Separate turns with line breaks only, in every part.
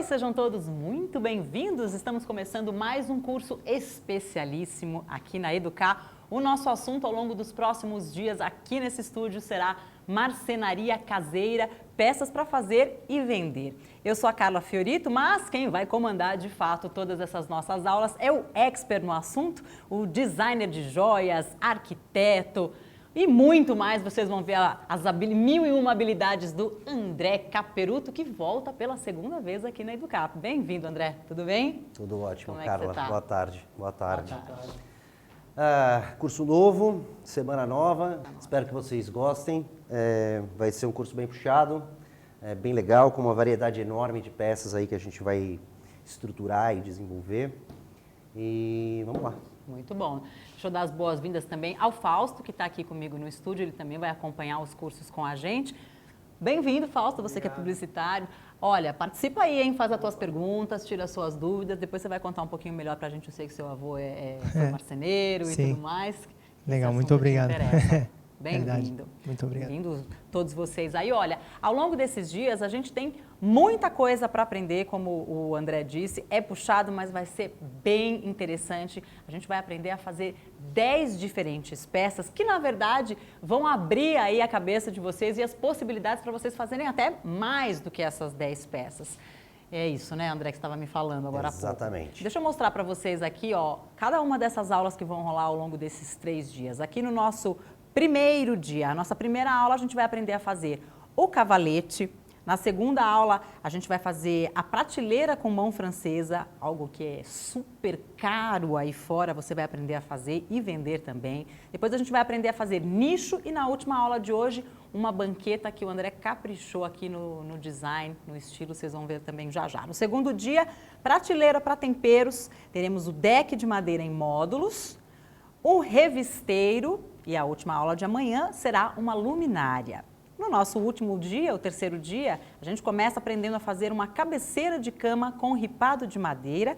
Oi, sejam todos muito bem-vindos. Estamos começando mais um curso especialíssimo aqui na Educar. O nosso assunto ao longo dos próximos dias aqui nesse estúdio será marcenaria caseira, peças para fazer e vender. Eu sou a Carla Fiorito, mas quem vai comandar de fato todas essas nossas aulas é o expert no assunto, o designer de joias, arquiteto, e muito mais. Vocês vão ver as 1001 habilidades do André Caperuto, que volta pela segunda vez aqui na Educap. Bem-vindo, André. Tudo bem?
Tudo ótimo,
Como é
Carla.
que você tá?
Boa tarde. Boa tarde.
Boa tarde.
Curso novo, semana nova. Espero que vocês gostem. Vai ser um curso bem puxado, bem legal, com uma variedade enorme de peças aí que a gente vai estruturar e desenvolver. E vamos lá.
Muito bom. Deixa eu dar as boas-vindas também ao Fausto, que está aqui comigo no estúdio. Ele também vai acompanhar os cursos com a gente. Bem-vindo, Fausto, você que é publicitário. Olha, participa aí, hein? Faz as tuas perguntas, tira as suas dúvidas. Depois você vai contar um pouquinho melhor para a gente. Eu sei que seu avô foi marceneiro e tudo mais.
Legal, muito obrigado.
Bem-vindo.
Muito obrigado.
Bem-vindo todos vocês aí. Olha, ao longo desses dias a gente tem muita coisa para aprender, como o André disse. É puxado, mas vai ser bem interessante. A gente vai aprender a fazer 10 diferentes peças que, na verdade, vão abrir aí a cabeça de vocês e as possibilidades para vocês fazerem até mais do que essas 10 peças. É isso, né, André, que você estava me falando agora há pouco.
Exatamente.
Deixa eu mostrar para vocês aqui, ó, cada uma dessas aulas que vão rolar ao longo desses 3 dias. Aqui no nosso primeiro dia, a nossa primeira aula, a gente vai aprender a fazer o cavalete. Na segunda aula, a gente vai fazer a prateleira com mão francesa, algo que é super caro aí fora, você vai aprender a fazer e vender também. Depois a gente vai aprender a fazer nicho e na última aula de hoje, uma banqueta que o André caprichou aqui no design, no estilo, vocês vão ver também já já. No segundo dia, prateleira para temperos, teremos o deck de madeira em módulos, o revisteiro e a última aula de amanhã será uma luminária. No nosso último dia, o terceiro dia, a gente começa aprendendo a fazer uma cabeceira de cama com ripado de madeira.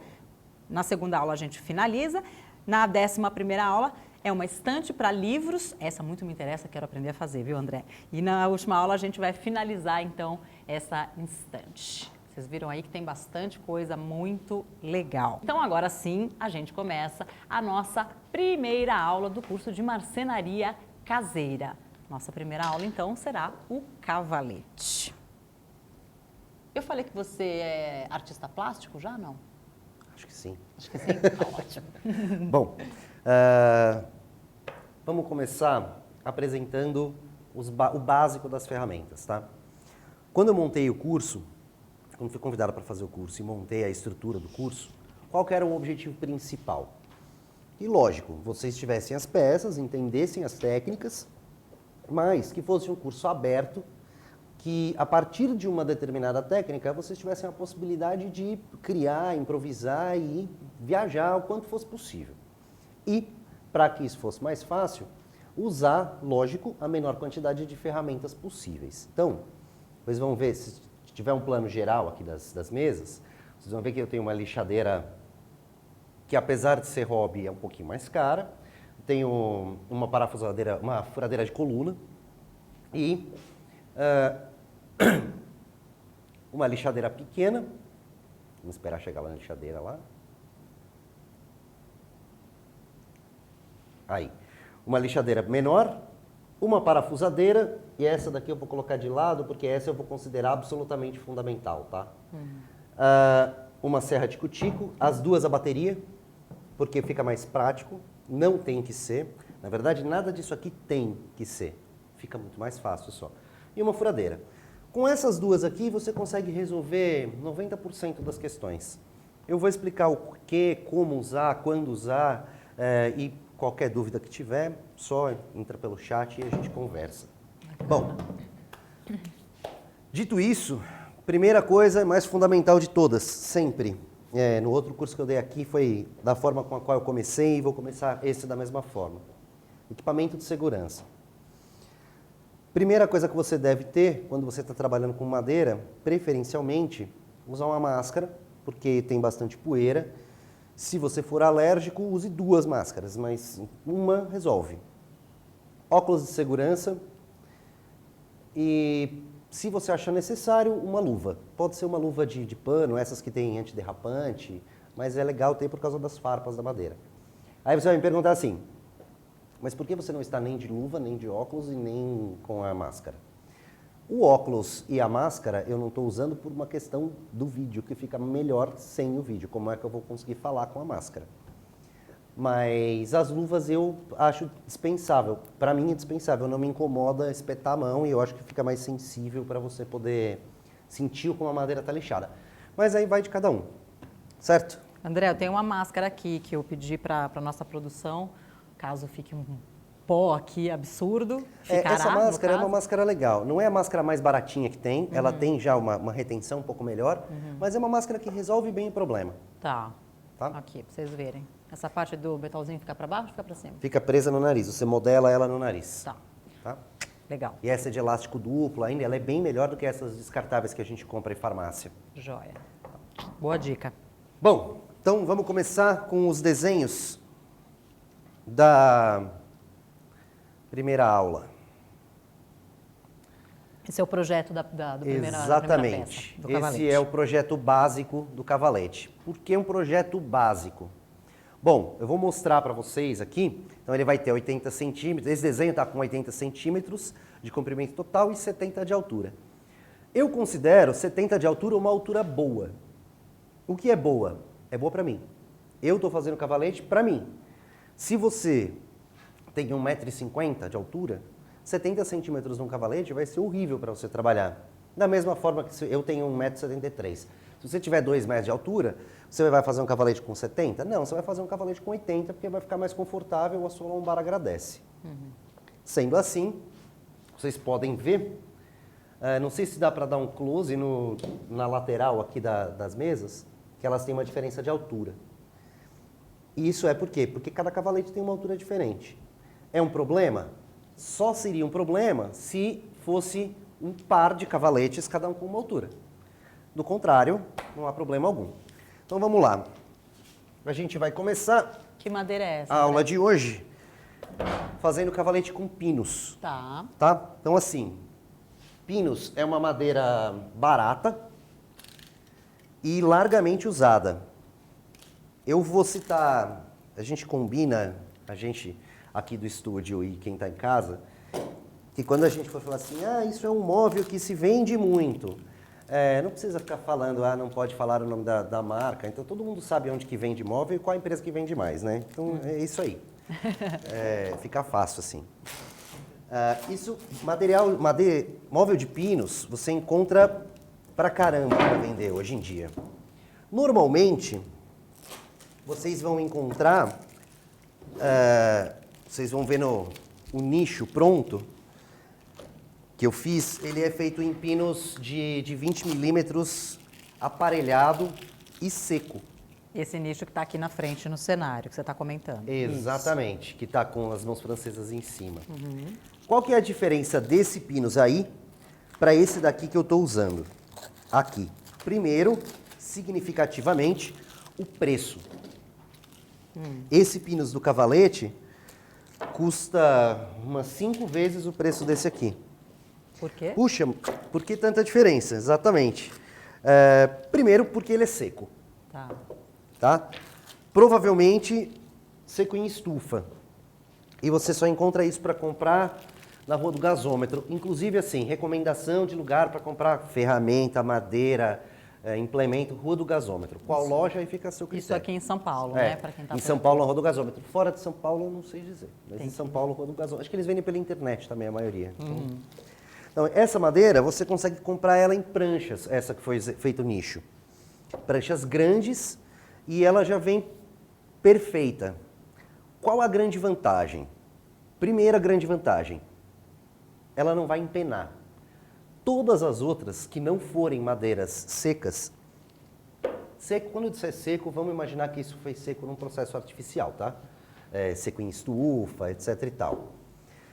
Na segunda aula a gente finaliza. Na 11ª aula é uma estante para livros. Essa muito me interessa, quero aprender a fazer, viu, André? E na última aula a gente vai finalizar, então, essa estante. Vocês viram aí que tem bastante coisa muito legal. Então agora sim, a gente começa a nossa primeira aula do curso de marcenaria caseira. Nossa primeira aula, então, será o cavalete. Eu falei que você é artista plástico já, não?
Acho que sim.
Acho que sim, tá ótimo.
Bom, vamos começar apresentando o básico das ferramentas, tá? Quando eu montei o curso, quando fui convidado para fazer o curso e montei a estrutura do curso, qual que era o objetivo principal? E lógico, vocês tivessem as peças, entendessem as técnicas, mas que fosse um curso aberto, que a partir de uma determinada técnica vocês tivessem a possibilidade de criar, improvisar e viajar o quanto fosse possível. E, para que isso fosse mais fácil, usar, lógico, a menor quantidade de ferramentas possíveis. Então, vocês vão ver, se tiver um plano geral aqui das mesas, vocês vão ver que eu tenho uma lixadeira que, apesar de ser hobby, é um pouquinho mais cara. Tenho uma parafusadeira, uma furadeira de coluna e uma lixadeira pequena. Vamos esperar chegar lá na lixadeira lá. Aí, uma lixadeira menor, uma parafusadeira e essa daqui eu vou colocar de lado porque essa eu vou considerar absolutamente fundamental, tá? Uma serra de cutico, as duas a bateria, porque fica mais prático. Não tem que ser. Na verdade, nada disso aqui tem que ser. Fica muito mais fácil só. E uma furadeira. Com essas duas aqui, você consegue resolver 90% das questões. Eu vou explicar o que, como usar, quando usar, e qualquer dúvida que tiver, só entra pelo chat e a gente conversa. Bom, dito isso, primeira coisa, mais fundamental de todas, sempre. No outro curso que eu dei aqui foi da forma com a qual eu comecei e vou começar esse da mesma forma. Equipamento de segurança. Primeira coisa que você deve ter quando você está trabalhando com madeira, preferencialmente, usar uma máscara, porque tem bastante poeira. Se você for alérgico, use 2 máscaras, mas uma resolve. Óculos de segurança e se você achar necessário, uma luva. Pode ser uma luva de pano, essas que tem antiderrapante, mas é legal ter por causa das farpas da madeira. Aí você vai me perguntar assim, mas por que você não está nem de luva, nem de óculos e nem com a máscara? O óculos e a máscara eu não estou usando por uma questão do vídeo, que fica melhor sem o vídeo. Como é que eu vou conseguir falar com a máscara? Mas as luvas eu acho dispensável. Para mim é dispensável, não me incomoda espetar a mão e eu acho que fica mais sensível para você poder sentir como a madeira está lixada. Mas aí vai de cada um, certo?
André, eu tenho uma máscara aqui que eu pedi para a nossa produção, caso fique um pó aqui absurdo. Ficará,
essa máscara é uma
caso.
máscara legal. Não é a máscara mais baratinha que tem, ela tem já uma retenção um pouco melhor, mas é uma máscara que resolve bem o problema.
Tá.
Tá?
Aqui, para vocês verem. Essa parte do metalzinho fica para baixo ou fica para cima?
Fica presa no nariz, você modela ela no nariz.
Tá.
Tá?
Legal.
E essa é de elástico duplo ainda, ela é bem melhor do que essas descartáveis que a gente compra em farmácia.
Joia. Boa dica.
Bom, então vamos começar com os desenhos da primeira aula.
Esse é o projeto da primeira
Exatamente.
peça, do cavalete.
Esse é o projeto básico do cavalete. Por que um projeto básico? Bom, eu vou mostrar para vocês aqui. Então ele vai ter 80 centímetros. Esse desenho está com 80 centímetros de comprimento total e 70 de altura. Eu considero 70 de altura uma altura boa. O que é boa? É boa para mim. Eu estou fazendo cavalete para mim. Se você tem 1,50 m de altura, 70 centímetros num cavalete vai ser horrível para você trabalhar. Da mesma forma que eu tenho 1,73 m. Se você tiver 2 metros de altura, você vai fazer um cavalete com 70? Não, você vai fazer um cavalete com 80, porque vai ficar mais confortável, a sua lombar agradece. Sendo assim, vocês podem ver, não sei se dá para dar um close na lateral aqui das mesas, que elas têm uma diferença de altura. E isso é por quê? Porque cada cavalete tem uma altura diferente. É um problema? Só seria um problema se fosse um par de cavaletes, cada um com uma altura. Do contrário, não há problema algum. Então vamos lá. A gente vai começar
Que madeira é essa?
a aula
André?
de hoje fazendo cavalete com pinos.
Tá.
Tá? Então assim, pinos é uma madeira barata e largamente usada. Eu vou citar, a gente combina, a gente aqui do estúdio e quem está em casa, que quando a gente for falar assim, isso é um móvel que se vende muito, não precisa ficar falando, não pode falar o nome da marca, então todo mundo sabe onde que vende móvel e qual a empresa que vende mais, né? Então é isso aí, fica fácil assim. Móvel de pinos você encontra pra caramba para vender hoje em dia. Normalmente, vocês vão encontrar, vocês vão ver o nicho pronto que eu fiz, ele é feito em pinos de 20 milímetros, aparelhado e seco.
Esse nicho que está aqui na frente no cenário, que você está comentando.
Exatamente, que está com as mãos francesas em cima. Qual que é a diferença desse pinos aí para esse daqui que eu estou usando? Aqui. Primeiro, significativamente, o preço. Esse pinos do cavalete custa umas 5 vezes o preço desse aqui.
Por quê?
Puxa, por que tanta diferença? Exatamente. Primeiro, porque ele é seco. Tá? Provavelmente seco em estufa. E você só encontra isso para comprar na Rua do Gasômetro. Inclusive, assim, recomendação de lugar para comprar ferramenta, madeira, implemento, Rua do Gasômetro. Qual loja aí fica a seu critério.
Isso aqui em São Paulo, né? Pra quem tá
em São Paulo, na Rua do Gasômetro. Fora de São Paulo, eu não sei dizer. Mas em São Paulo, Rua do Gasômetro. Acho que eles vendem pela internet também, a maioria. Então, essa madeira, você consegue comprar ela em pranchas, essa que foi feito nicho. Pranchas grandes e ela já vem perfeita. Qual a grande vantagem? Primeira grande vantagem, ela não vai empenar. Todas as outras que não forem madeiras secas, seco, quando eu disser seco, vamos imaginar que isso foi seco num processo artificial, tá? Seco em estufa, etc e tal.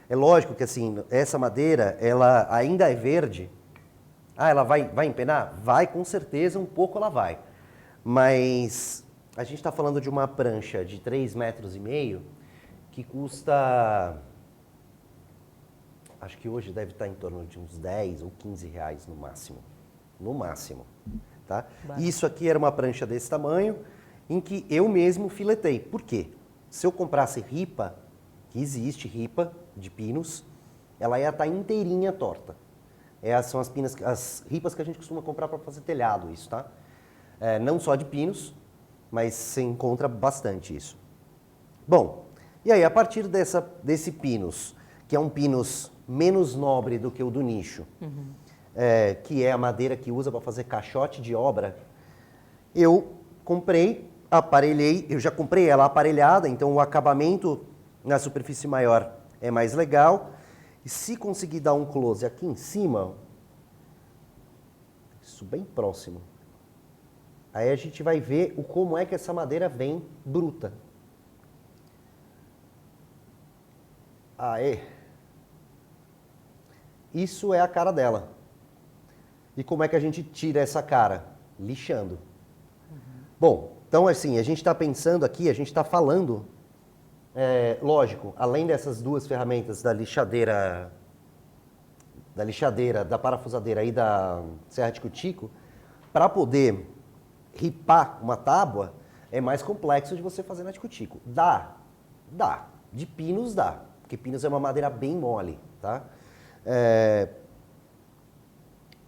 É lógico que assim, essa madeira, ela ainda é verde. Ela vai empenar? Vai, com certeza, um pouco ela vai. Mas a gente está falando de uma prancha de 3,5 metros que custa acho que hoje deve estar em torno de uns 10 ou 15 reais no máximo. No máximo. Tá? Isso aqui era uma prancha desse tamanho, em que eu mesmo filetei. Por quê? Se eu comprasse ripa, que existe ripa de pinos, ela ia estar inteirinha torta. Essas são as ripas que a gente costuma comprar para fazer telhado, isso, tá? Não só de pinos, mas se encontra bastante isso. Bom, e aí a partir desse pinus, que é um pinus menos nobre do que o do nicho, que é a madeira que usa para fazer caixote de obra, eu comprei, aparelhei, eu já comprei ela aparelhada, então o acabamento na superfície maior é mais legal. E se conseguir dar um close aqui em cima, isso bem próximo, aí a gente vai ver como é que essa madeira vem bruta. Aê! Isso é a cara dela. E como é que a gente tira essa cara? Lixando. Bom, então assim, a gente está pensando aqui, a gente está falando, lógico, além dessas duas ferramentas da lixadeira, da parafusadeira e da serra de cutico, para poder ripar uma tábua, é mais complexo de você fazer na de cutico. Dá. De pinos dá, porque pinos é uma madeira bem mole, tá?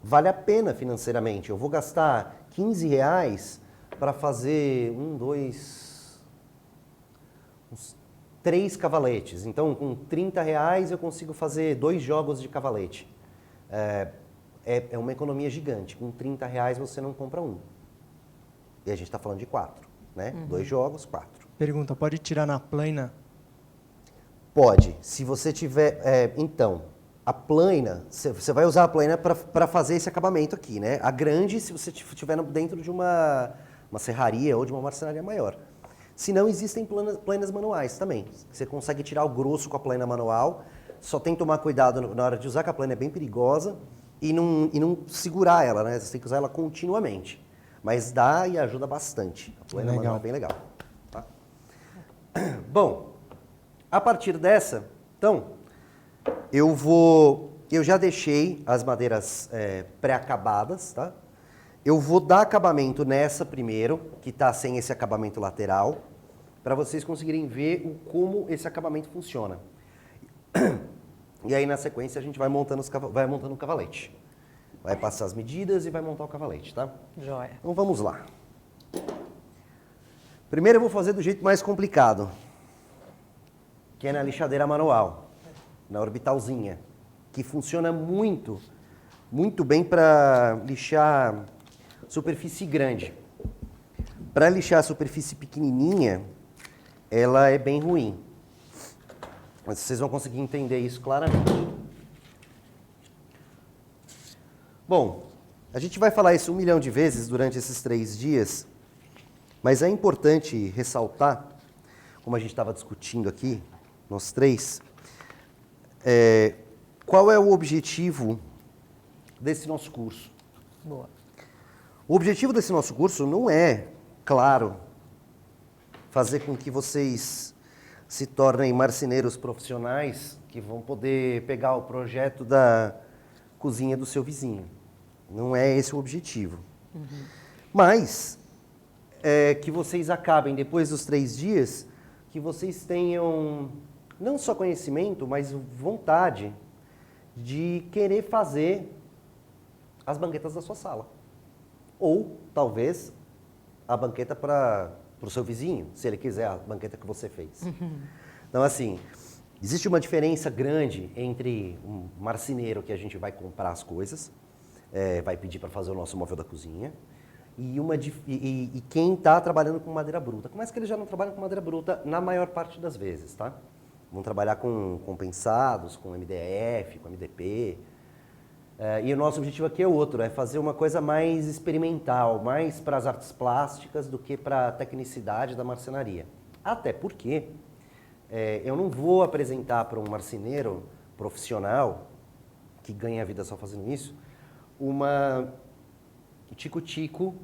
Vale a pena financeiramente. Eu vou gastar 15 reais para fazer uns 3 cavaletes. Então, com 30 reais eu consigo fazer 2 jogos de cavalete. É uma economia gigante. Com 30 reais você não compra um. E a gente está falando de 4, né? 2 jogos, 4.
Pergunta, pode tirar na plana?
Pode. Se você tiver... então, a plana, você vai usar a plana para fazer esse acabamento aqui, né? A grande, se você estiver dentro de uma serraria ou de uma marcenaria maior. Se não, existem planas manuais também. Você consegue tirar o grosso com a plana manual, só tem que tomar cuidado na hora de usar, que a plana é bem perigosa, e não segurar ela, né? Você tem que usar ela continuamente. Mas dá e ajuda bastante. A plana manual é bem legal. Tá? Bom, a partir dessa, então, eu já deixei as madeiras pré-acabadas, tá? Eu vou dar acabamento nessa primeiro, que está sem esse acabamento lateral, para vocês conseguirem ver como esse acabamento funciona. E aí, na sequência, a gente vai montando o cavalete. Vai passar as medidas e vai montar o cavalete, tá?
Joia.
Então, vamos lá. Primeiro eu vou fazer do jeito mais complicado, que é na lixadeira manual, na orbitalzinha, que funciona muito bem para lixar superfície grande. Para lixar a superfície pequenininha, ela é bem ruim. Mas vocês vão conseguir entender isso claramente. Bom, a gente vai falar isso 1 milhão de vezes durante esses 3 dias, mas é importante ressaltar, como a gente estava discutindo aqui, nós 3, qual é o objetivo desse nosso curso.
Boa.
O objetivo desse nosso curso não é, claro, fazer com que vocês se tornem marceneiros profissionais que vão poder pegar o projeto da cozinha do seu vizinho. Não é esse o objetivo. Mas que vocês acabem, depois dos 3 dias, que vocês tenham não só conhecimento, mas vontade de querer fazer as banquetas da sua sala. Ou, talvez, a banqueta para o seu vizinho, se ele quiser a banqueta que você fez. Então, assim, existe uma diferença grande entre um marceneiro que a gente vai comprar as coisas, vai pedir para fazer o nosso móvel da cozinha, e quem está trabalhando com madeira bruta. Como é que eles já não trabalham com madeira bruta na maior parte das vezes, tá? Vão trabalhar com compensados, com MDF, com MDP. E o nosso objetivo aqui é outro, é fazer uma coisa mais experimental, mais para as artes plásticas do que para a tecnicidade da marcenaria. Até porque eu não vou apresentar para um marceneiro profissional que ganha a vida só fazendo isso, uma tico-tico,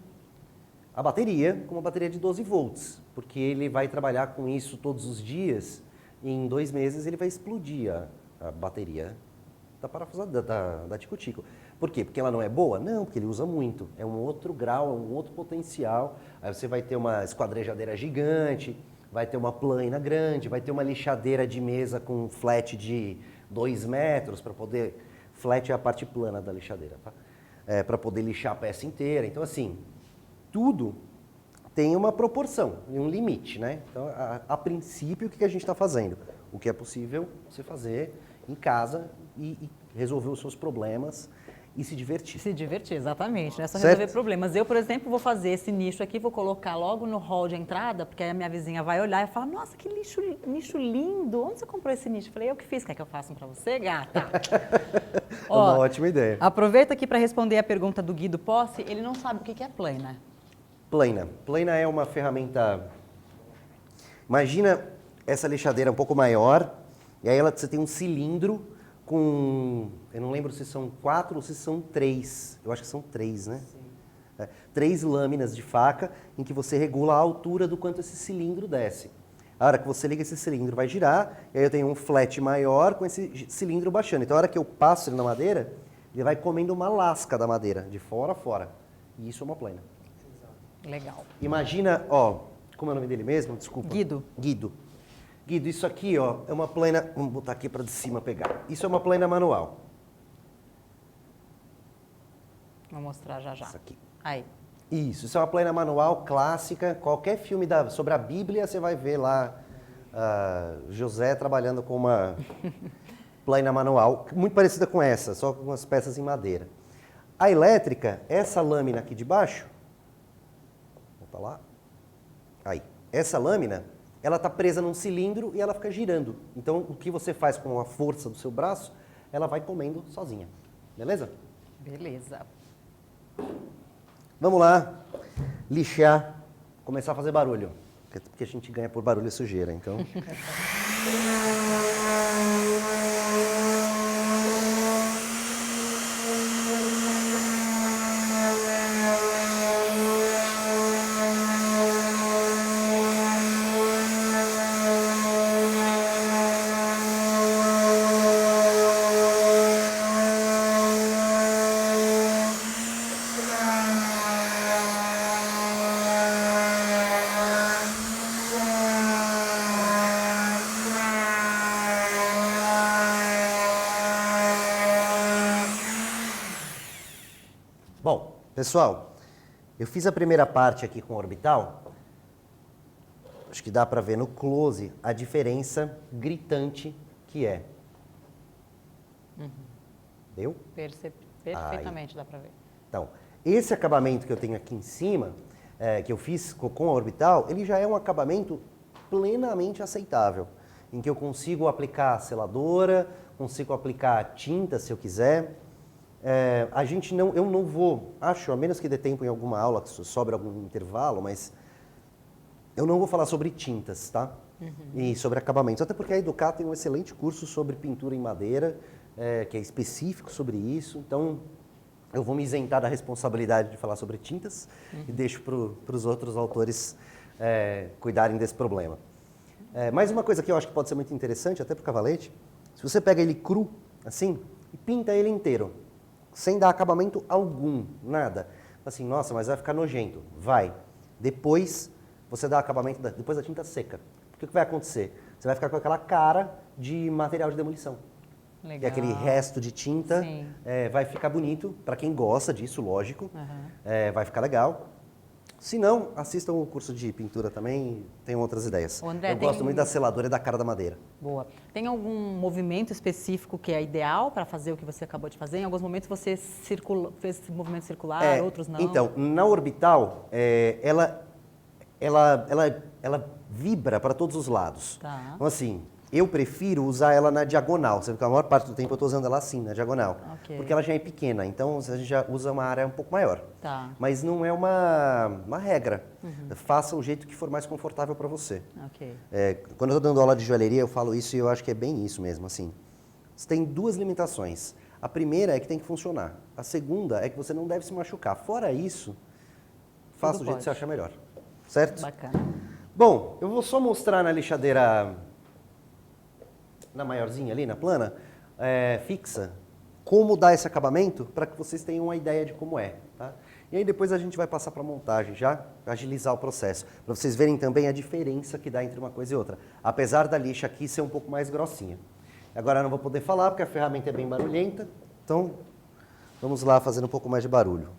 a bateria, com uma bateria de 12 volts, porque ele vai trabalhar com isso todos os dias e em 2 meses ele vai explodir a bateria da parafusada, da Tico-Tico. Por quê? Porque ela não é boa? Não, porque ele usa muito. É um outro grau, é um outro potencial. Aí você vai ter uma esquadrejadeira gigante, vai ter uma plana grande, vai ter uma lixadeira de mesa com flat de 2 metros para poder... Flat é a parte plana da lixadeira, tá? Para poder lixar a peça inteira. Então, assim, tudo tem uma proporção e um limite, né? Então, a princípio, o que a gente está fazendo? O que é possível você fazer em casa e resolver os seus problemas e se divertir.
Se divertir, exatamente, não é só
Certo?
resolver problemas. Eu, por exemplo, vou fazer esse nicho aqui, vou colocar logo no hall de entrada, porque aí a minha vizinha vai olhar e falar, nossa, que nicho lindo, onde você comprou esse nicho? Eu falei, eu que fiz, quer que eu faça um para você, gata?
É uma ótima ideia.
Aproveita aqui para responder a pergunta do Guido Posse, ele não sabe o que é plana.
Plana. Plana é uma ferramenta... Imagina essa lixadeira um pouco maior, e aí você tem um cilindro com... Eu não lembro se são 4 ou se são 3. Eu acho que são 3, né? Sim. 3 lâminas de faca em que você regula a altura do quanto esse cilindro desce. A hora que você liga esse cilindro vai girar, e aí eu tenho um flat maior com esse cilindro baixando. Então a hora que eu passo ele na madeira, ele vai comendo uma lasca da madeira, de fora a fora. E isso é uma plana.
Legal.
Imagina, ó, como é o nome dele mesmo? Desculpa.
Guido.
Guido, isso aqui, ó, é uma plana... Vamos botar aqui para de cima pegar. Isso é uma plana manual.
Vou mostrar já.
Isso aqui.
Aí.
Isso é uma plana manual clássica. Qualquer filme sobre a Bíblia, você vai ver lá José trabalhando com uma plana manual, muito parecida com essa, só com as peças em madeira. A elétrica, essa lâmina aqui de baixo, volta lá, aí, essa lâmina, ela está presa num cilindro e ela fica girando. Então, o que você faz com a força do seu braço, ela vai comendo sozinha. Beleza?
Beleza.
Vamos lá, lixar, começar a fazer barulho. Porque a gente ganha por barulho e sujeira, então... Bom, pessoal, eu fiz a primeira parte aqui com o orbital. Acho que dá para ver no close a diferença gritante que é. Deu?
Perfeitamente dá para ver.
Então, esse acabamento que eu tenho aqui em cima, que eu fiz com a orbital, ele já é um acabamento plenamente aceitável, em que eu consigo aplicar seladora, consigo aplicar tinta se eu quiser. Eu não vou, a menos que dê tempo em alguma aula, que sobre algum intervalo, mas eu não vou falar sobre tintas, tá? E sobre acabamentos, até porque a Educar tem um excelente curso sobre pintura em madeira, que é específico sobre isso, então eu vou me isentar da responsabilidade de falar sobre tintas e deixo para os outros autores cuidarem desse problema. Mais uma coisa que eu acho que pode ser muito interessante, até para o cavalete, se você pega ele cru, assim, e pinta ele inteiro, sem dar acabamento algum, nada. Assim, nossa, mas vai ficar nojento. Vai. Depois, você dá acabamento, depois da tinta seca. O que vai acontecer? Você vai ficar com aquela cara de material de demolição.
Legal.
E aquele resto de tinta
Sim.
Vai ficar bonito, para quem gosta disso, lógico. Vai ficar legal. Se não, assistam o curso de pintura também, tem outras ideias.
André,
eu gosto muito da seladora e da cara da madeira.
Boa. Tem algum movimento específico que é ideal para fazer o que você acabou de fazer? Em alguns momentos você fez esse movimento circular, outros não?
Então, na orbital, ela vibra para todos os lados.
Tá.
Então, assim, eu prefiro usar ela na diagonal. Você vê que a maior parte do tempo eu estou usando ela assim, na diagonal.
Ok.
Porque ela já é pequena, então a gente já usa uma área um pouco maior.
Tá.
Mas não é uma regra. Faça o jeito que for mais confortável para você.
Ok.
Quando eu estou dando aula de joalheria, eu falo isso e eu acho que é bem isso mesmo. Assim, você tem 2 limitações. A primeira é que tem que funcionar. A segunda é que você não deve se machucar. Fora isso, faça do jeito que você acha melhor. Certo?
Bacana.
Bom, eu vou só mostrar na lixadeira, na maiorzinha ali, na plana, fixa, como dar esse acabamento para que vocês tenham uma ideia de como é, tá? E aí depois a gente vai passar para a montagem, já agilizar o processo, para vocês verem também a diferença que dá entre uma coisa e outra. Apesar da lixa aqui ser um pouco mais grossinha. Agora eu não vou poder falar porque a ferramenta é bem barulhenta, então vamos lá fazendo um pouco mais de barulho.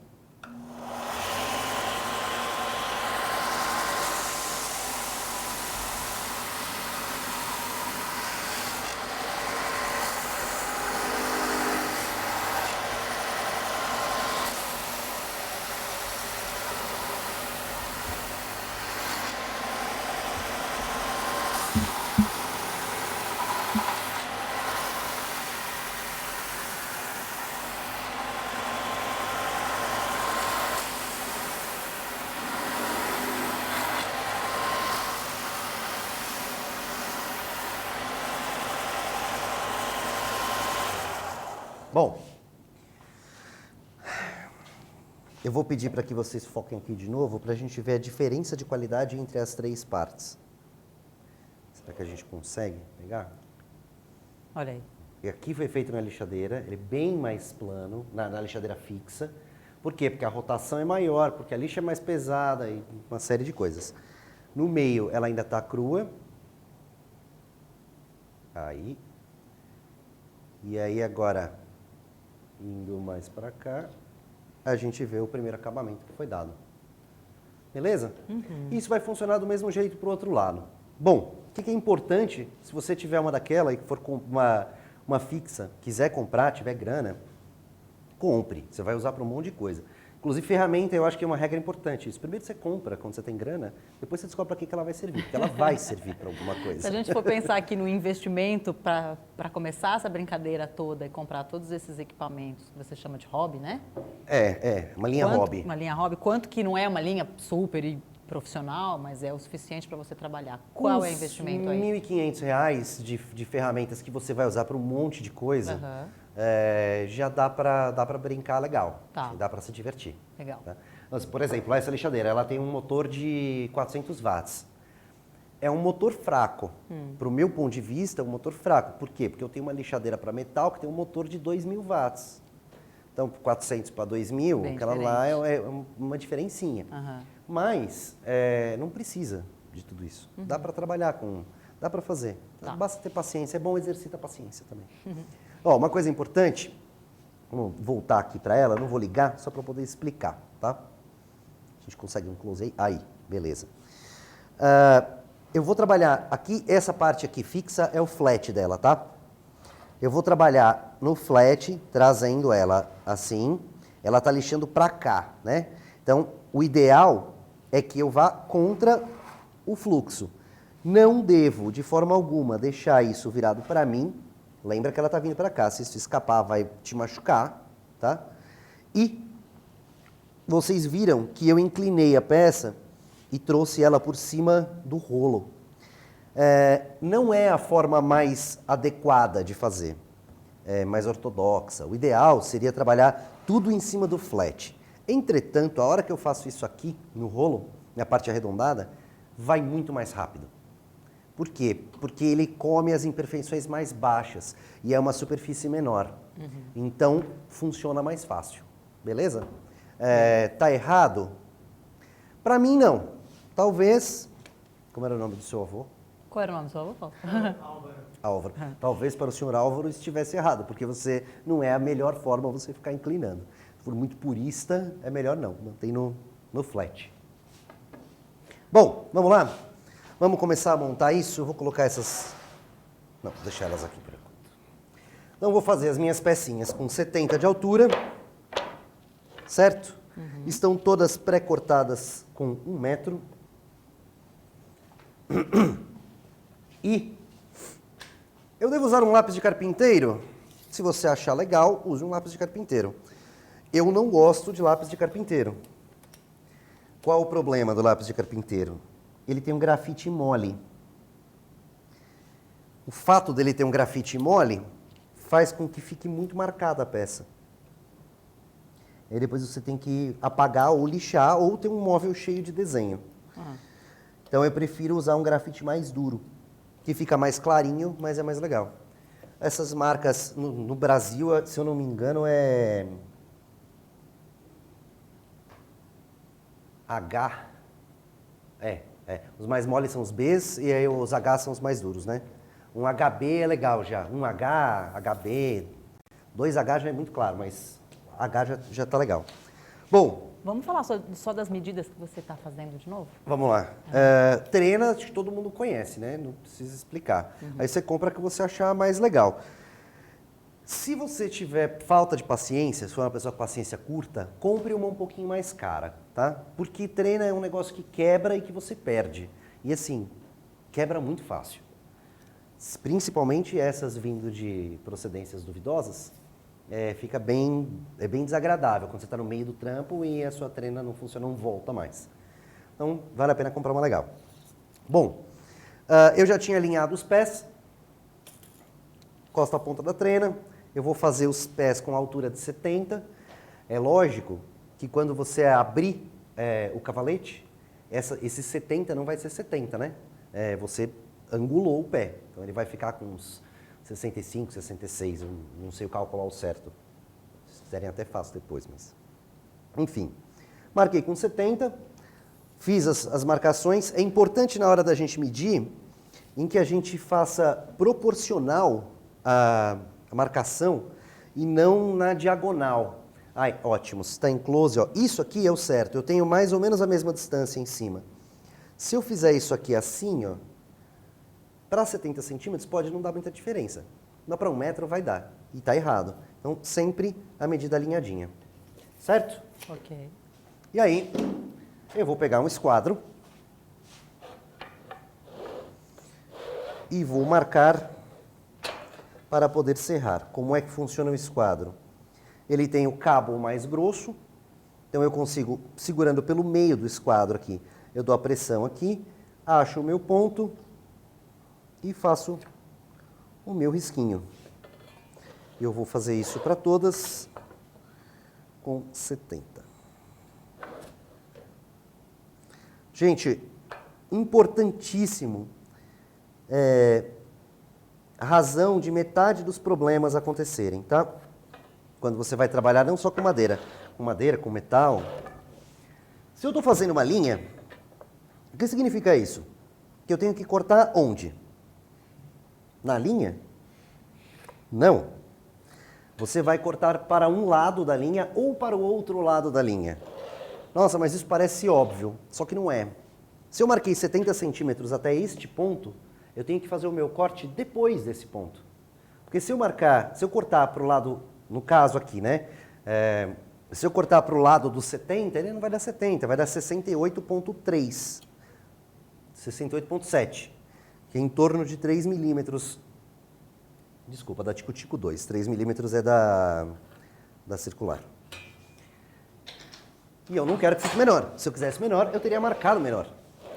Bom, eu vou pedir para que vocês foquem aqui de novo para a gente ver a diferença de qualidade entre as três partes. Será que a gente consegue pegar?
Olha aí.
E aqui foi feito na lixadeira, ele é bem mais plano, na lixadeira fixa. Por quê? Porque a rotação é maior, porque a lixa é mais pesada e uma série de coisas. No meio ela ainda está crua. Aí. E aí agora, indo mais para cá, a gente vê o primeiro acabamento que foi dado. Beleza? Isso vai funcionar do mesmo jeito para o outro lado. Bom, o que é importante, se você tiver uma daquela e for com uma fixa, quiser comprar, tiver grana, compre. Você vai usar para um monte de coisa. Inclusive, ferramenta, eu acho que é uma regra importante. Isso. Primeiro você compra quando você tem grana, depois você descobre para que ela vai servir, porque ela vai servir para alguma coisa.
Se a gente for pensar aqui no investimento para começar essa brincadeira toda e comprar todos esses equipamentos que você chama de hobby, né?
Uma linha hobby.
Uma linha hobby. Quanto que não é uma linha super e profissional, mas é o suficiente para você trabalhar. Qual é o investimento aí?
R$ 1.500 de ferramentas que você vai usar para um monte de coisa, já dá para brincar legal.
Tá.
Dá para se divertir.
Legal.
Tá? Mas, por exemplo, essa lixadeira, ela tem um motor de 400 watts. É um motor fraco. Para o meu ponto de vista, é um motor fraco. Por quê? Porque eu tenho uma lixadeira para metal que tem um motor de 2.000 watts. Então, 400 para 2.000,
Bem
aquela lá é uma diferencinha. Mas não precisa de tudo isso. Dá para trabalhar com... Dá para fazer.
Tá.
Basta ter paciência. É bom exercitar a paciência também. Ó, uma coisa importante, vamos voltar aqui para ela, não vou ligar, só para poder explicar, tá? A gente consegue um close aí? Aí, beleza. Eu vou trabalhar aqui, essa parte aqui fixa é o flat dela, tá? Eu vou trabalhar no flat, trazendo ela assim, ela tá lixando para cá, né? Então, o ideal é que eu vá contra o fluxo. Não devo, de forma alguma, deixar isso virado para mim. Lembra que ela está vindo para cá. Se isso escapar, vai te machucar, tá? E vocês viram que eu inclinei a peça e trouxe ela por cima do rolo. Não é a forma mais adequada de fazer, mais ortodoxa. O ideal seria trabalhar tudo em cima do flat. Entretanto, a hora que eu faço isso aqui no rolo, na parte arredondada, vai muito mais rápido. Por quê? Porque ele come as imperfeições mais baixas e é uma superfície menor. Então, funciona mais fácil. Beleza? Tá errado? Para mim, não. Talvez... Como era o nome do seu avô?
Qual era o nome do seu avô?
Álvaro. Talvez para o senhor Álvaro estivesse errado, porque você não é a melhor forma você ficar inclinando. Se for muito purista, é melhor não. Mantém no flat. Bom, vamos lá? Vamos começar a montar isso? Eu vou colocar essas... Não, vou deixar elas aqui por enquanto. Então, vou fazer as minhas pecinhas com 70 de altura, certo? Estão todas pré-cortadas com 1 metro. E eu devo usar um lápis de carpinteiro? Se você achar legal, use um lápis de carpinteiro. Eu não gosto de lápis de carpinteiro. Qual o problema do lápis de carpinteiro? Ele tem um grafite mole. O fato dele ter um grafite mole faz com que fique muito marcada a peça. E aí depois você tem que apagar ou lixar ou ter um móvel cheio de desenho. Então eu prefiro usar um grafite mais duro, que fica mais clarinho, mas é mais legal. Essas marcas no Brasil, se eu não me engano, é H. Os mais moles são os Bs e aí os H são os mais duros, né? Um HB é legal já. Um H, HB, 2H já é muito claro, mas H já tá legal. Bom,
Vamos falar só das medidas que você está fazendo de novo?
vamos lá. Treina, acho que todo mundo conhece, né? Não precisa explicar. Aí você compra a que você achar mais legal. Se você tiver falta de paciência, se for uma pessoa com paciência curta, compre uma um pouquinho mais cara, tá? Porque treina é um negócio que quebra e que você perde. E assim, quebra muito fácil. Principalmente essas vindo de procedências duvidosas, fica bem desagradável quando você está no meio do trampo e a sua treina não funciona, não volta mais. Então, vale a pena comprar uma legal. Bom, eu já tinha alinhado os pés, costa a ponta da treina, eu vou fazer os pés com altura de 70. É lógico que quando você abrir o cavalete, esse 70 não vai ser 70, né? Você angulou o pé, então ele vai ficar com uns 65, 66, eu não sei o cálculo ao certo. Se fizerem até fácil depois, mas... Enfim, marquei com 70, fiz as marcações. É importante na hora da gente medir, em que a gente faça proporcional a marcação e não na diagonal. Ai, ótimo, se está em close, ó, isso aqui é o certo, eu tenho mais ou menos a mesma distância em cima. Se eu fizer isso aqui assim, ó, para 70 centímetros pode não dar muita diferença. Mas para 1 metro vai dar. E está errado. Então, sempre a medida alinhadinha. Certo?
Ok.
E aí, eu vou pegar um esquadro. E vou marcar para poder serrar. Como é que funciona o esquadro? Ele tem o cabo mais grosso. Então, eu consigo, segurando pelo meio do esquadro aqui, eu dou a pressão aqui, acho o meu ponto e faço o meu risquinho. Eu vou fazer isso para todas com 70. Gente, importantíssimo, a razão de metade dos problemas acontecerem, tá? Quando você vai trabalhar não só com madeira, com metal. Se eu estou fazendo uma linha, o que significa isso? Que eu tenho que cortar onde? Na linha? Não. Você vai cortar para um lado da linha ou para o outro lado da linha. Nossa, mas isso parece óbvio, só que não é. Se eu marquei 70 centímetros até este ponto, eu tenho que fazer o meu corte depois desse ponto. Porque se eu cortar para o lado, no caso aqui, né? Se eu cortar para o lado do 70, ele não vai dar 70, vai dar 68,3. 68,7. Que é em torno de 3 milímetros. Desculpa, da Tico-Tico 2. 3 milímetros é da circular. E eu não quero que fique menor. Se eu quisesse menor, eu teria marcado menor.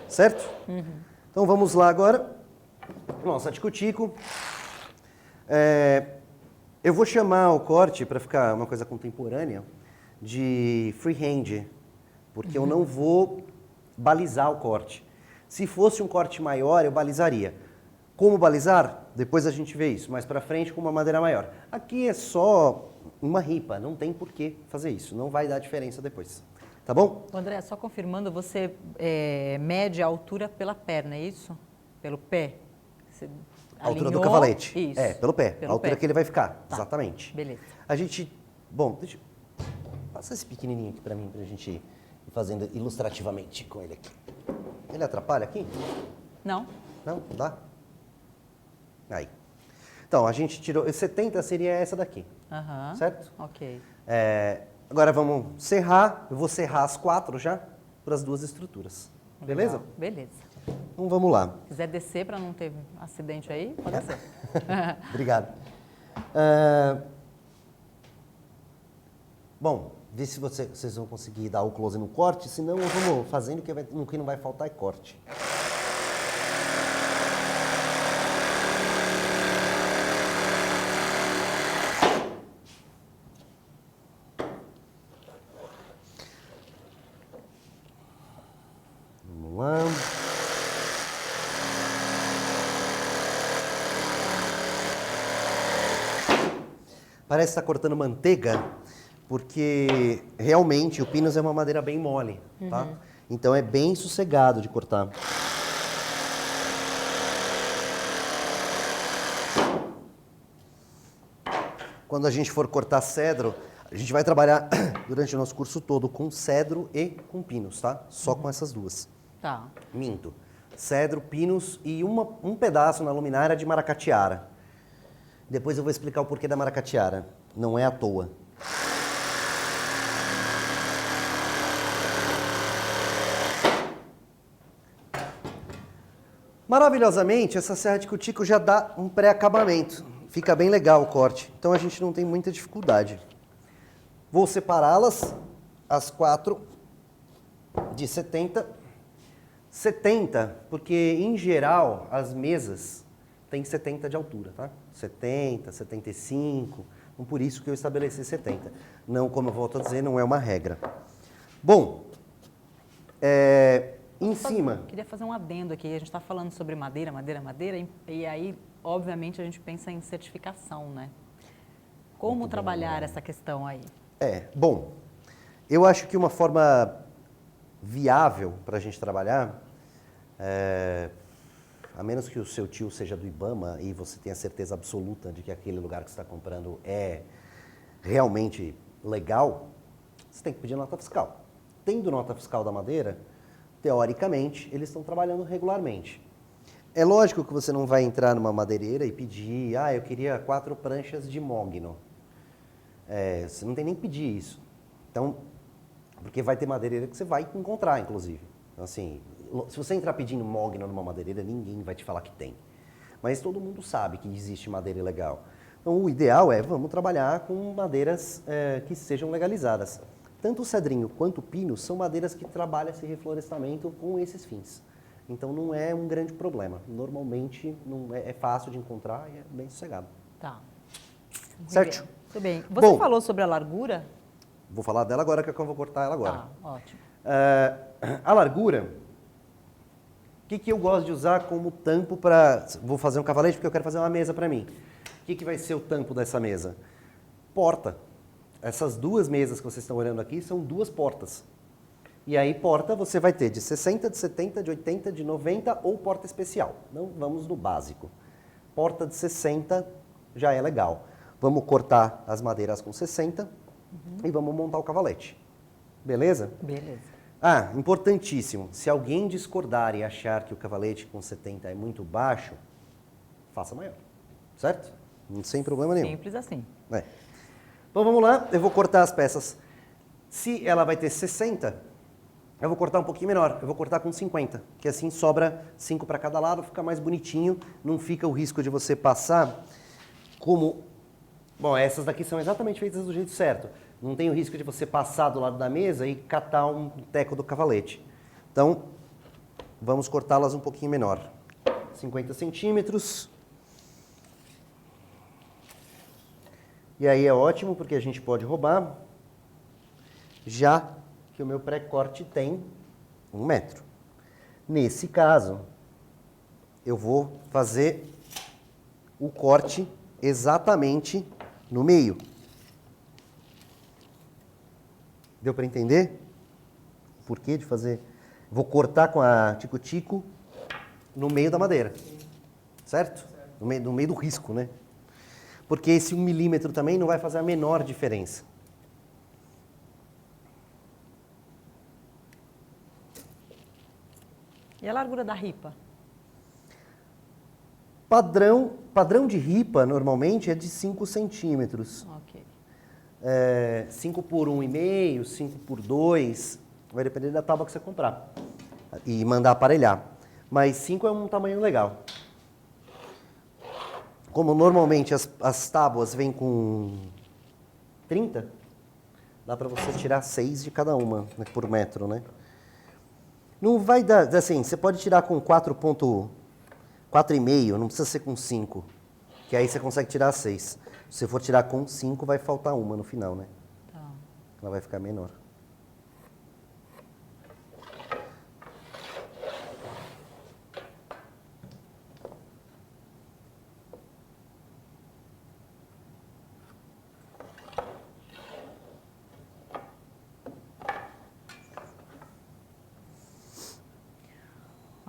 Certo? Uhum. Então vamos lá agora. Nossa, Tico-Tico. Eu vou chamar o corte, para ficar uma coisa contemporânea, de freehand. Porque eu não vou balizar o corte. Se fosse um corte maior, eu balizaria. Como balizar? Depois a gente vê isso, mais para frente com uma madeira maior. Aqui é só uma ripa, não tem por que fazer isso, não vai dar diferença depois. Tá bom?
André, só confirmando, você mede a altura pela perna, é isso? Pelo pé? Você
a altura
alinhou?
do cavalete.
Isso.
Pelo pé, a altura que ele vai ficar,
tá.
Exatamente.
Beleza.
A gente, bom, passa esse pequenininho aqui para mim, para a gente ir fazendo ilustrativamente com ele aqui. Ele atrapalha aqui?
Não.
Não dá? Aí. Então, a gente tirou... 70 seria essa daqui.
Aham.
Certo?
Ok.
Agora vamos serrar. Eu vou serrar as 4 já para as 2 estruturas. Beleza?
Legal. Beleza.
Então vamos lá.
Se quiser descer para não ter acidente aí, pode ser.
Obrigado. Bom, vê se vocês vão conseguir dar o close no corte, senão vamos fazendo, o que não vai faltar é corte. Vamos lá. parece estar cortando manteiga, porque realmente o pinus é uma madeira bem mole, tá? Então é bem sossegado de cortar. Quando a gente for cortar cedro, a gente vai trabalhar durante o nosso curso todo com cedro e com pinus, tá? Só com essas duas.
Tá.
Minto. Cedro, pinus e um pedaço na luminária de maracatiara. Depois eu vou explicar o porquê da maracatiara. Não é à toa. Maravilhosamente, essa serra de cutico já dá um pré-acabamento. Fica bem legal o corte. Então a gente não tem muita dificuldade. Vou separá-las, as 4 de 70. 70, porque em geral as mesas têm 70 de altura, tá? 70, 75, então por isso que eu estabeleci 70. Não, como eu volto a dizer, não é uma regra. Bom, em cima...
Queria fazer um adendo aqui, a gente está falando sobre madeira, e aí, obviamente, a gente pensa em certificação, né? Como trabalhar essa questão aí?
Bom, eu acho que uma forma viável para a gente trabalhar, a menos que o seu tio seja do IBAMA e você tenha certeza absoluta de que aquele lugar que você está comprando é realmente legal, você tem que pedir nota fiscal. Tendo nota fiscal da madeira, teoricamente, eles estão trabalhando regularmente. É lógico que você não vai entrar numa madeireira e pedir, eu queria 4 pranchas de mogno. Você não tem nem que pedir isso. Então, porque vai ter madeireira que você vai encontrar, inclusive. Então, assim, se você entrar pedindo mogno numa madeireira, ninguém vai te falar que tem. Mas todo mundo sabe que existe madeira legal. Então, o ideal vamos trabalhar com madeiras que sejam legalizadas. Tanto o cedrinho quanto o pino são madeiras que trabalham esse reflorestamento com esses fins. Então, não é um grande problema. Normalmente, não é fácil de encontrar e é bem sossegado.
Tá.
Certo?
Tudo bem. Você falou sobre a largura?
Vou falar dela agora, que eu vou cortar ela agora.
Tá, ótimo.
A largura, o que eu gosto de usar como tampo para... Vou fazer um cavalete porque eu quero fazer uma mesa para mim. O que vai ser o tampo dessa mesa? Porta. Essas duas mesas que vocês estão olhando aqui são 2 portas. E aí, porta você vai ter de 60, de 70, de 80, de 90 ou porta especial. Não vamos no básico. Porta de 60 já é legal. Vamos cortar as madeiras com 60 e vamos montar o cavalete. Beleza?
Beleza.
Importantíssimo. Se alguém discordar e achar que o cavalete com 70 é muito baixo, faça maior. Certo? Sem problema nenhum.
Simples assim.
Então vamos lá, eu vou cortar as peças. Se ela vai ter 60, eu vou cortar um pouquinho menor. Eu vou cortar com 50, que assim sobra 5 para cada lado, fica mais bonitinho, não fica o risco de você passar como... Bom, essas daqui são exatamente feitas do jeito certo. Não tem o risco de você passar do lado da mesa e catar um teco do cavalete. Então, vamos cortá-las um pouquinho menor. 50 centímetros. E aí é ótimo, porque a gente pode roubar, já que o meu pré-corte tem 1 metro. Nesse caso, eu vou fazer o corte exatamente no meio. Deu para entender? O porquê de fazer? Vou cortar com a tico-tico no meio da madeira. Certo? No meio do risco, né? Porque esse 1 milímetro também não vai fazer a menor diferença.
E a largura da ripa?
Padrão de ripa, normalmente, é de 5 centímetros.
Ok.
5 por 1,5, 5 por 2, vai depender da tábua que você comprar e mandar aparelhar. Mas 5 é um tamanho legal. Como normalmente as tábuas vêm com 30, dá para você tirar 6 de cada uma, né, por metro, né? Não vai dar, assim, você pode tirar com 4,5, não precisa ser com 5, que aí você consegue tirar 6. Se você for tirar com 5, vai faltar uma no final, né?
Tá.
Ela vai ficar menor.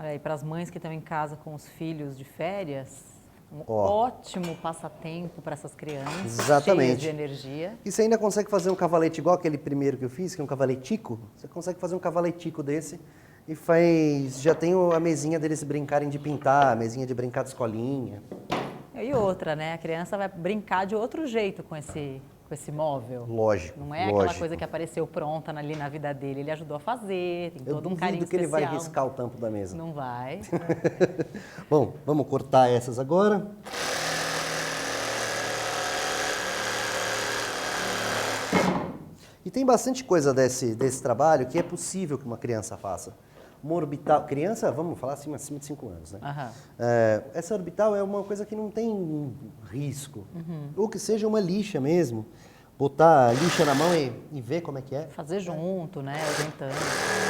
Olha aí, para as mães que estão em casa com os filhos de férias, um
Ó.
ótimo passatempo para essas crianças,
Exatamente.
cheias de energia.
E você ainda consegue fazer um cavalete igual aquele primeiro que eu fiz, que é um cavaletico. Você consegue fazer um cavaletico desse e faz... Já tem a mesinha deles brincarem de pintar, a mesinha de brincar de escolinha.
E outra, né? A criança vai brincar de outro jeito com esse móvel.
Lógico,
Não é aquela coisa que apareceu pronta ali na vida dele. Ele ajudou a fazer, tem
Eu
todo um
duvido
carinho
que ele vai
especial.
riscar o tampo da mesa.
Não vai.
Bom, vamos cortar essas agora. E tem bastante coisa desse trabalho que é possível que uma criança faça. Uma orbital... Criança, vamos falar assim, acima de 5 anos, né?
Aham.
Essa orbital é uma coisa que não tem risco. Ou que seja uma lixa mesmo. Botar a lixa na mão e ver como é que é.
Fazer junto, né? Orientando.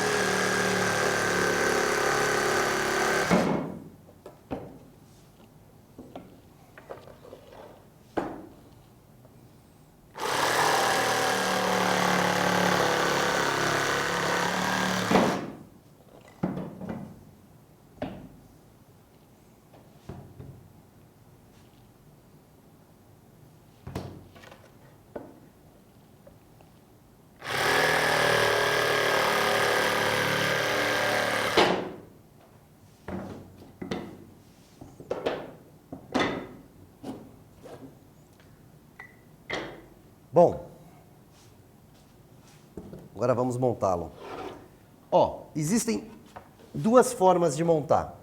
Bom, agora vamos montá-lo. Ó, existem duas formas de montar.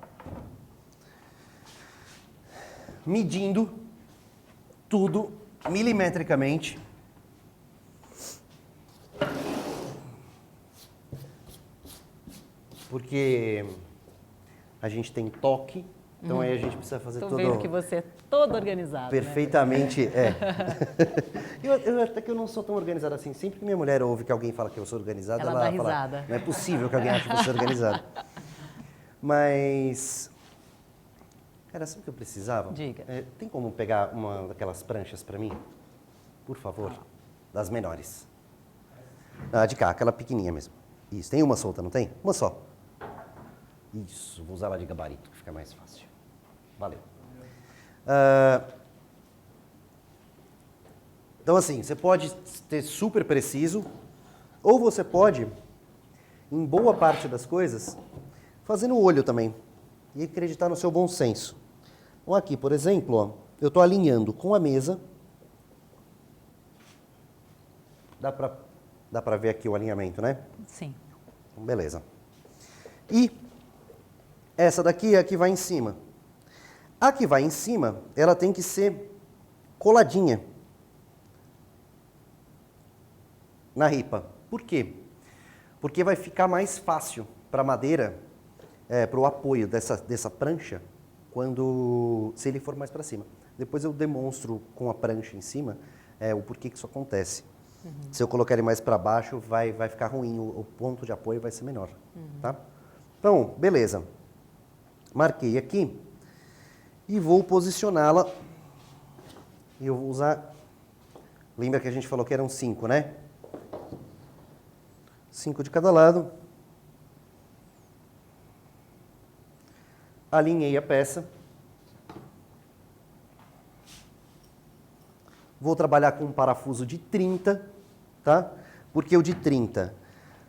Medindo tudo milimetricamente. Porque a gente tem toque, então aí a gente precisa fazer
Estou
todo...
vendo que você é todo organizado, né?
Perfeitamente, é. Eu até que eu não sou tão organizado assim. Sempre que minha mulher ouve que alguém fala que eu sou organizado,
Ela
ela
dá
fala,
risada.
não é possível que alguém ache que eu sou organizado. Mas, cara, sabe o que eu precisava?
Diga.
Tem como pegar uma daquelas pranchas para mim? Por favor. Das menores. Ah, de cá, aquela pequenininha mesmo. Isso, tem uma solta, não tem? Uma só. Isso, vou usar ela de gabarito, que fica mais fácil. Valeu. Então, assim, você pode ter super preciso, ou você pode, em boa parte das coisas, fazer no olho também, e acreditar no seu bom senso. Então, aqui, por exemplo, ó, eu estou alinhando com a mesa. Dá pra ver aqui o alinhamento, né?
Sim.
Então, beleza. E essa daqui é a que vai em cima. A que vai em cima, ela tem que ser coladinha na ripa. Por quê? Porque vai ficar mais fácil para a madeira, para o apoio dessa prancha, se ele for mais para cima. Depois eu demonstro com a prancha em cima o porquê que isso acontece. Se eu colocar ele mais para baixo, vai ficar ruim, o ponto de apoio vai ser menor. Tá? Então, beleza. Marquei aqui e vou posicioná-la. Eu vou usar... Lembra que a gente falou que eram 5, né? 5 de cada lado. Alinhei a peça. Vou trabalhar com um parafuso de 30, tá? Por que o de 30?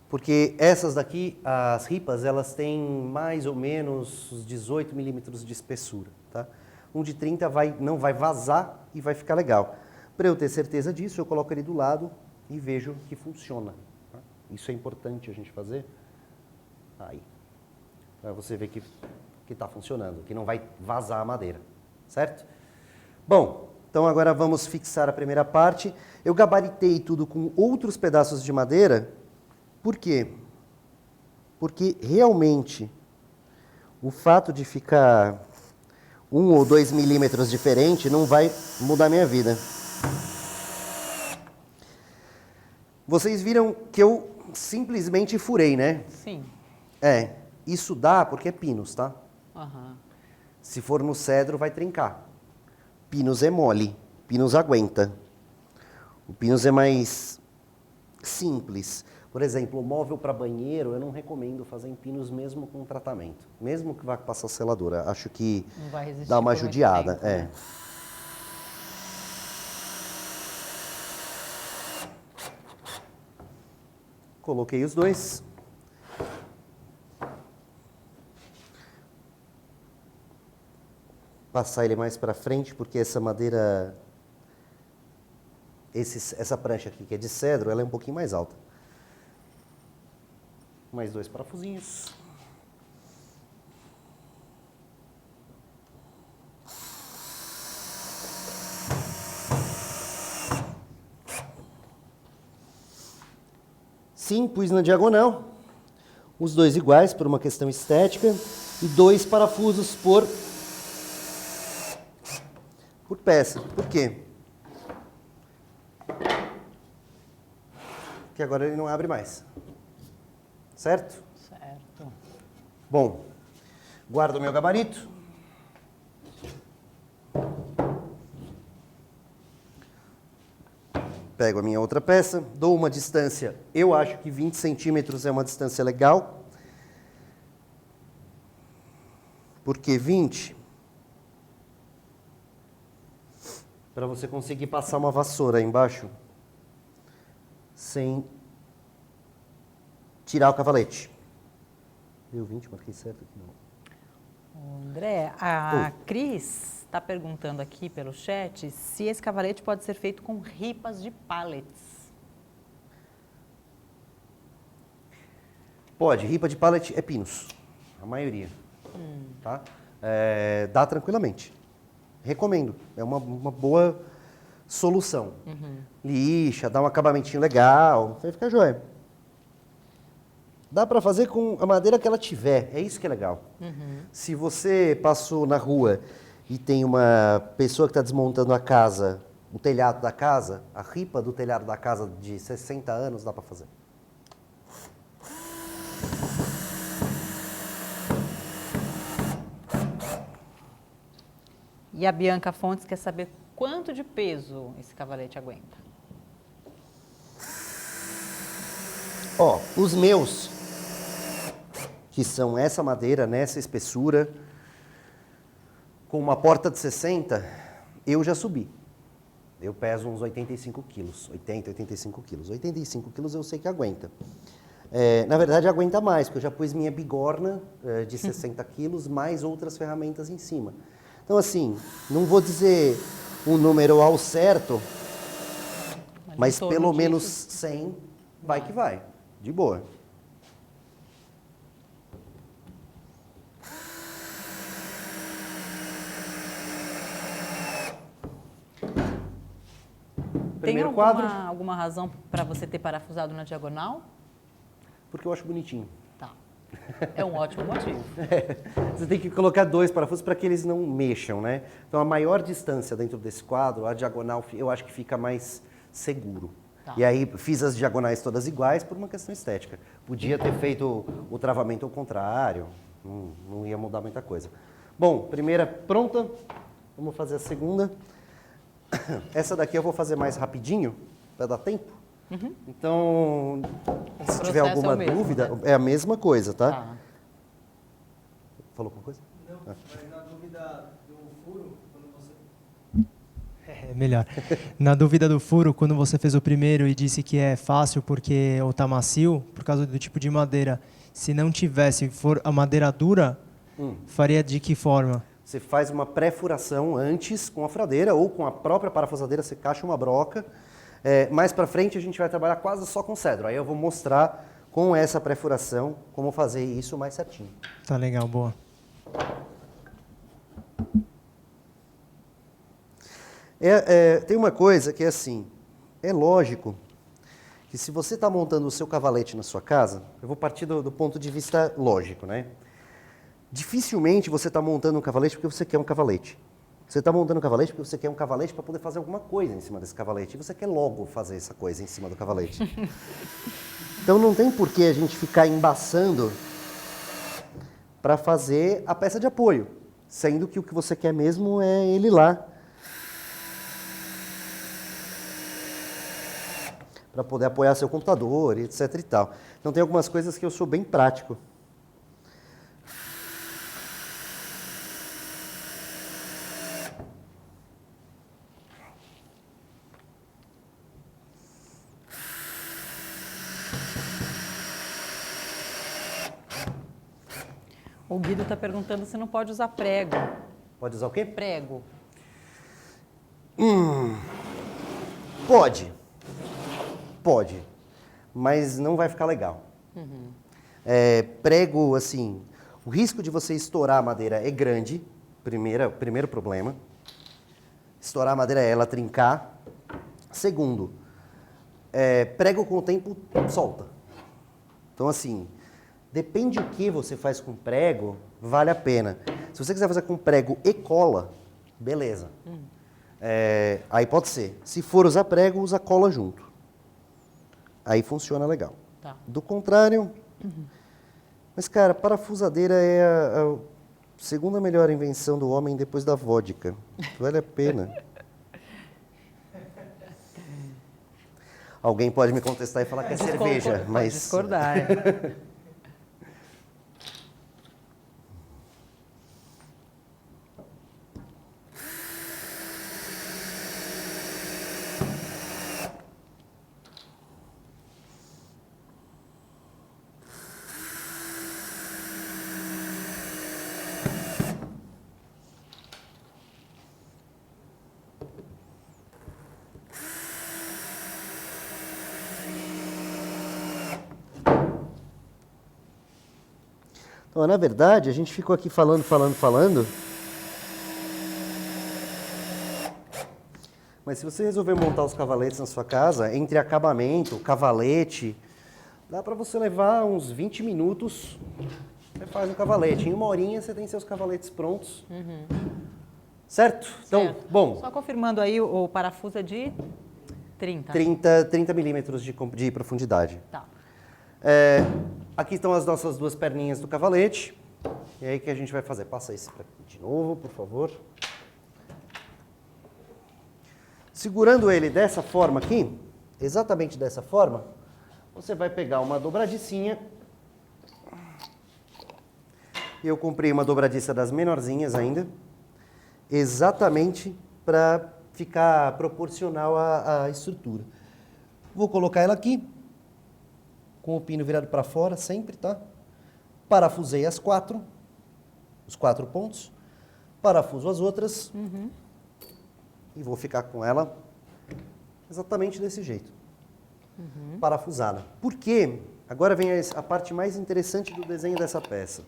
Porque essas daqui, as ripas, elas têm mais ou menos 18 milímetros de espessura, tá? Um de 30 não vai vazar e vai ficar legal. Para eu ter certeza disso, eu coloco ele do lado e vejo que funciona. Tá? Isso é importante a gente fazer. Aí. Para você ver que está funcionando, que não vai vazar a madeira, certo? Bom, então agora vamos fixar a primeira parte. Eu gabaritei tudo com outros pedaços de madeira. Por quê? Porque realmente o fato de ficar 1 ou 2 milímetros diferente não vai mudar minha vida. Vocês viram que eu simplesmente furei, né?
Sim.
Isso dá porque é pinus, tá?
Aham.
Se for no cedro, vai trincar. Pinus é mole, pinus aguenta. O pinus é mais simples. Por exemplo, o móvel para banheiro, eu não recomendo fazer em pinos mesmo com tratamento. Mesmo que vá passar seladora. Acho que
Não vai resistir
dá uma
por muito
judiada.
tempo, né?
Coloquei os dois. Passar ele mais para frente, porque essa madeira, essa prancha aqui que é de cedro, ela é um pouquinho mais alta. Mais dois parafusinhos. Sim, pus na diagonal, os dois iguais por uma questão estética e dois parafusos por peça. Por quê? Porque agora ele não abre mais. Certo?
Certo.
Bom, guardo o meu gabarito. Pego a minha outra peça, dou uma distância, eu acho que 20 centímetros é uma distância legal. Por que 20? Para você conseguir passar uma vassoura aí embaixo sem tirar o cavalete. Deu 20, marquei certo aqui não.
André, a Cris está perguntando aqui pelo chat se esse cavalete pode ser feito com ripas de pallets.
Pode, ripa de pallet é pinos, a maioria. Tá? Dá tranquilamente. Recomendo, é uma boa solução. Lixa, dá um acabamentinho legal, vai ficar joia. Dá para fazer com a madeira que ela tiver, é isso que é legal. Se você passou na rua e tem uma pessoa que está desmontando a casa, o telhado da casa, a ripa do telhado da casa de 60 anos dá para fazer.
E a Bianca Fontes quer saber quanto de peso esse cavalete aguenta.
Ó, os meus, que são essa madeira, nessa espessura, com uma porta de 60, eu já subi. Eu peso uns 85 quilos, 80, 85 quilos. 85 quilos eu sei que aguenta. Na verdade, aguenta mais, porque eu já pus minha bigorna de 60 quilos, mais outras ferramentas em cima. Então, assim, não vou dizer um número ao certo, mas pelo menos 100 vai que vai, de boa. Primeiro
Tem
quadro,
alguma razão para você ter parafusado na diagonal?
porque eu acho bonitinho.
Tá. É um ótimo motivo.
Você tem que colocar dois parafusos para que eles não mexam, né? Então, a maior distância dentro desse quadro, a diagonal, eu acho que fica mais seguro.
Tá.
E aí, fiz as diagonais todas iguais por uma questão estética. Podia ter feito o travamento ao contrário, não ia mudar muita coisa. Bom, primeira pronta, vamos fazer a segunda. Essa daqui eu vou fazer mais rapidinho, para dar tempo. Então, se tiver alguma dúvida,
né?
é a mesma coisa, tá? Falou alguma coisa?
Não, mas na dúvida do furo, quando você... É melhor. Na dúvida do furo, quando você fez o primeiro e disse que é fácil porque ou tá macio, por causa do tipo de madeira, se não tivesse, for a madeira dura, faria de que forma?
Você faz uma pré-furação antes com a furadeira ou com a própria parafusadeira, você encaixa uma broca. Mais para frente a gente vai trabalhar quase só com cedro. Aí eu vou mostrar com essa pré-furação como fazer isso mais certinho.
Tá legal, boa.
Tem uma coisa que é assim, é lógico que se você está montando o seu cavalete na sua casa, eu vou partir do ponto de vista lógico, né? Dificilmente você está montando um cavalete porque você quer um cavalete. Você está montando um cavalete porque você quer um cavalete para poder fazer alguma coisa em cima desse cavalete. E você quer logo fazer essa coisa em cima do cavalete. Então não tem por que a gente ficar embaçando para fazer a peça de apoio. Sendo que o que você quer mesmo é ele lá. para poder apoiar seu computador, etc e tal. Então tem algumas coisas que eu sou bem prático.
O Guido está perguntando se não pode usar prego.
Pode usar o quê?
Prego.
Pode. Pode. Mas não vai ficar legal. Prego, assim, o risco de você estourar a madeira é grande. Primeiro problema. Estourar a madeira é ela trincar. Segundo, prego com o tempo solta. Então, assim, depende o que você faz com prego, vale a pena. Se você quiser fazer com prego e cola, beleza. Aí pode ser. Se for usar prego, usa cola junto. Aí funciona legal.
Tá.
Do contrário... Mas, cara, parafusadeira é a segunda melhor invenção do homem depois da vodka. Vale a pena. Alguém pode me contestar e falar que é cerveja, mas...
Pode discordar.
Então, na verdade, a gente ficou aqui falando. Mas se você resolver montar os cavaletes na sua casa, entre acabamento, cavalete, dá para você levar uns 20 minutos, você faz um cavalete. Em 1 horinha você tem seus cavaletes prontos. Certo? Então,
Certo.
bom,
Só confirmando aí, o parafuso é de 30.
30 milímetros de profundidade.
Tá.
Aqui estão as nossas 2 perninhas do cavalete. E aí que a gente vai fazer? Passa esse pra aqui de novo, por favor. Segurando ele dessa forma aqui, exatamente dessa forma, você vai pegar uma dobradicinha. Eu comprei uma dobradiça das menorzinhas ainda, exatamente para ficar proporcional à estrutura. Vou colocar ela aqui, com o pino virado para fora, sempre, tá? Parafusei os 4 pontos, parafuso as outras e vou ficar com ela exatamente desse jeito, parafusada. Por quê? Agora vem a parte mais interessante do desenho dessa peça.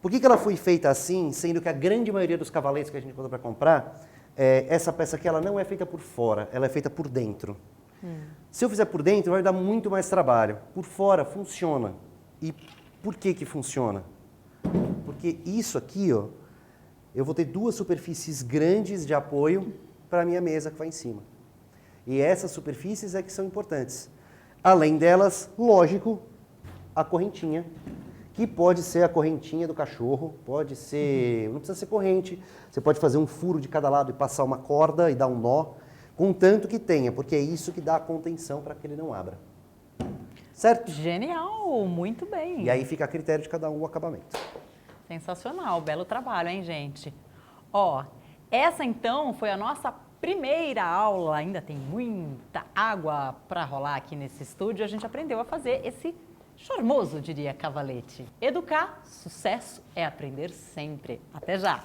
Por que ela foi feita assim, sendo que a grande maioria dos cavaletes que a gente encontra para comprar, essa peça aqui ela não é feita por fora, ela é feita por dentro. Se eu fizer por dentro, vai dar muito mais trabalho. Por fora, funciona. E por que funciona? Porque isso aqui, ó, eu vou ter 2 superfícies grandes de apoio para a minha mesa que vai em cima. E essas superfícies é que são importantes. Além delas, lógico, a correntinha, que pode ser a correntinha do cachorro, pode ser... Não precisa ser corrente. Você pode fazer um furo de cada lado e passar uma corda e dar um nó. Contanto que tenha, porque é isso que dá a contenção para que ele não abra. Certo?
Genial, muito bem.
E aí fica a critério de cada um o acabamento.
Sensacional, belo trabalho, hein, gente? Ó, essa então foi a nossa primeira aula, ainda tem muita água para rolar aqui nesse estúdio. A gente aprendeu a fazer esse charmoso, diria, cavalete. Educar, sucesso é aprender sempre. Até já!